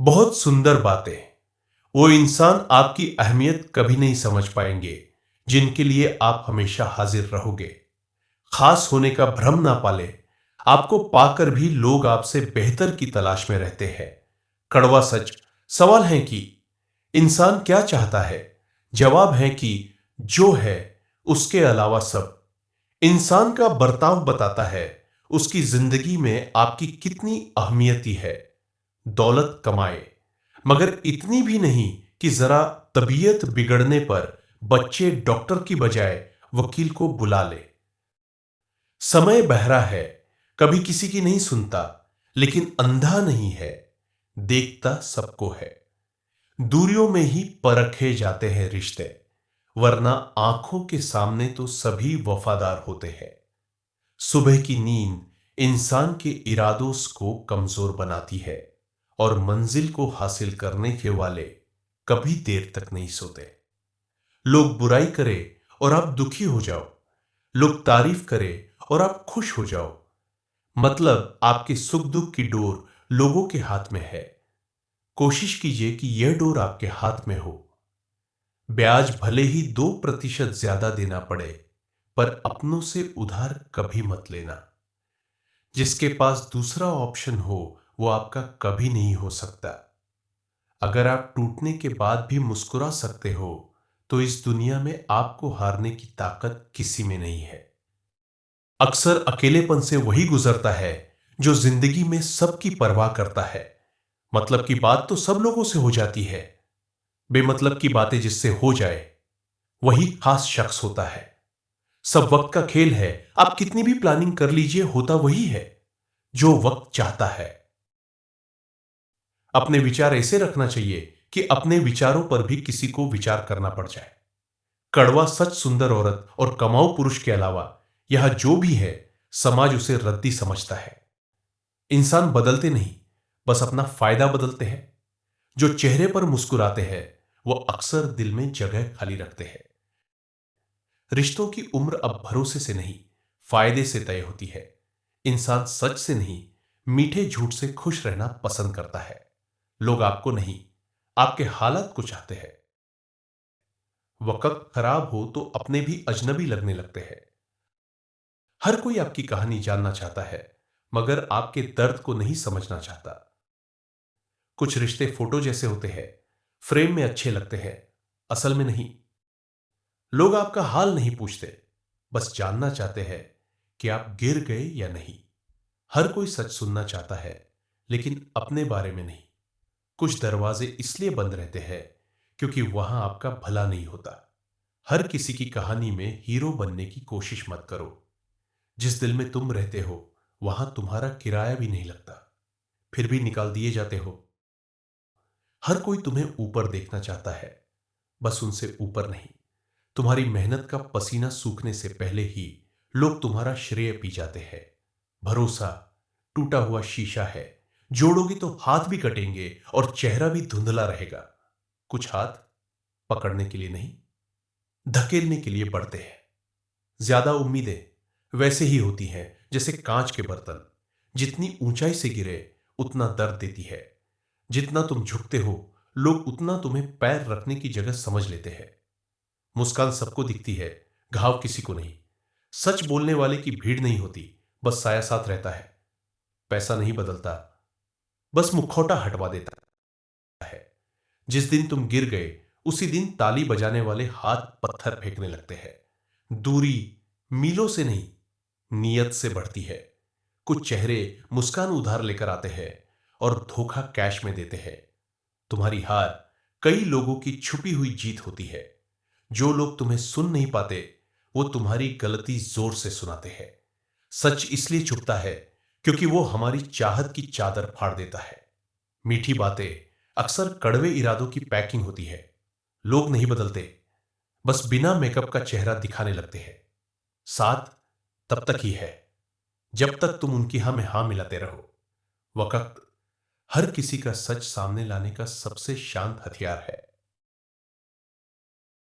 बहुत सुंदर बातें। वो इंसान आपकी अहमियत कभी नहीं समझ पाएंगे जिनके लिए आप हमेशा हाजिर रहोगे। खास होने का भ्रम ना पाले। आपको पाकर भी लोग आपसे बेहतर की तलाश में रहते हैं। कड़वा सच। सवाल है कि इंसान क्या चाहता है। जवाब है कि जो है उसके अलावा सब। इंसान का बर्ताव बताता है उसकी जिंदगी में आपकी कितनी अहमियती है। दौलत कमाए, मगर इतनी भी नहीं कि जरा तबीयत बिगड़ने पर बच्चे डॉक्टर की बजाय वकील को बुला ले। समय बहरा है, कभी किसी की नहीं सुनता, लेकिन अंधा नहीं है, देखता सबको है। दूरियों में ही परखे जाते हैं रिश्ते, वरना आंखों के सामने तो सभी वफादार होते हैं। सुबह की नींद इंसान के इरादों को कमजोर बनाती है और मंजिल को हासिल करने के वाले कभी देर तक नहीं सोते। लोग बुराई करें और आप दुखी हो जाओ, लोग तारीफ करें और आप खुश हो जाओ। मतलब आपके सुख दुख की डोर लोगों के हाथ में है। कोशिश कीजिए कि यह डोर आपके हाथ में हो। ब्याज भले ही 2% ज्यादा देना पड़े, पर अपनों से उधार कभी मत लेना। जिसके पास दूसरा ऑप्शन हो वो आपका कभी नहीं हो सकता। अगर आप टूटने के बाद भी मुस्कुरा सकते हो तो इस दुनिया में आपको हारने की ताकत किसी में नहीं है। अक्सर अकेलेपन से वही गुजरता है जो जिंदगी में सबकी परवाह करता है। मतलब की बात तो सब लोगों से हो जाती है, बेमतलब की बातें जिससे हो जाए वही खास शख्स होता है। सब वक्त का खेल है, आप कितनी भी प्लानिंग कर लीजिए होता वही है जो वक्त चाहता है। अपने विचार ऐसे रखना चाहिए कि अपने विचारों पर भी किसी को विचार करना पड़ जाए। कड़वा सच सुंदर औरत और कमाऊ पुरुष के अलावा यह जो भी है समाज उसे रद्दी समझता है। इंसान बदलते नहीं, बस अपना फायदा बदलते हैं। जो चेहरे पर मुस्कुराते हैं वो अक्सर दिल में जगह खाली रखते हैं। रिश्तों की उम्र अब भरोसे से नहीं, फायदे से तय होती है। इंसान सच से नहीं, मीठे झूठ से खुश रहना पसंद करता है। लोग आपको नहीं, आपके हालात को चाहते हैं। वक्त खराब हो तो अपने भी अजनबी लगने लगते हैं। हर कोई आपकी कहानी जानना चाहता है, मगर आपके दर्द को नहीं समझना चाहता। कुछ रिश्ते फोटो जैसे होते हैं, फ्रेम में अच्छे लगते हैं, असल में नहीं। लोग आपका हाल नहीं पूछते, बस जानना चाहते हैं कि आप गिर गए या नहीं। हर कोई सच सुनना चाहता है, लेकिन अपने बारे में नहीं। कुछ दरवाजे इसलिए बंद रहते हैं क्योंकि वहां आपका भला नहीं होता। हर किसी की कहानी में हीरो बनने की कोशिश मत करो। जिस दिल में तुम रहते हो वहां तुम्हारा किराया भी नहीं लगता, फिर भी निकाल दिए जाते हो। हर कोई तुम्हें ऊपर देखना चाहता है, बस उनसे ऊपर नहीं। तुम्हारी मेहनत का पसीना सूखने से पहले ही लोग तुम्हारा श्रेय पी जाते हैं। भरोसा टूटा हुआ शीशा है, जोड़ोगे तो हाथ भी कटेंगे और चेहरा भी धुंधला रहेगा। कुछ हाथ पकड़ने के लिए नहीं, धकेलने के लिए बढ़ते हैं। ज्यादा उम्मीदें वैसे ही होती हैं जैसे कांच के बर्तन। जितनी ऊंचाई से गिरे उतना दर्द देती है। जितना तुम झुकते हो लोग उतना तुम्हें पैर रखने की जगह समझ लेते हैं। मुस्कान सबको दिखती है, घाव किसी को नहीं। सच बोलने वाले की भीड़ नहीं होती, बस साया साथ रहता है। पैसा नहीं बदलता, बस मुखौटा हटवा देता है। जिस दिन तुम गिर गए उसी दिन ताली बजाने वाले हाथ पत्थर फेंकने लगते हैं। दूरी मीलों से नहीं, नियत से बढ़ती है। कुछ चेहरे मुस्कान उधार लेकर आते हैं और धोखा कैश में देते हैं। तुम्हारी हार कई लोगों की छुपी हुई जीत होती है। जो लोग तुम्हें सुन नहीं पाते वो तुम्हारी गलती जोर से सुनाते हैं। सच इसलिए छुपता है क्योंकि वो हमारी चाहत की चादर फाड़ देता है। मीठी बातें अक्सर कड़वे इरादों की पैकिंग होती है। लोग नहीं बदलते, बस बिना मेकअप का चेहरा दिखाने लगते हैं। साथ तब तक ही है जब तक तुम उनकी हाँ में हाँ मिलाते रहो। वक्त हर किसी का सच सामने लाने का सबसे शांत हथियार है।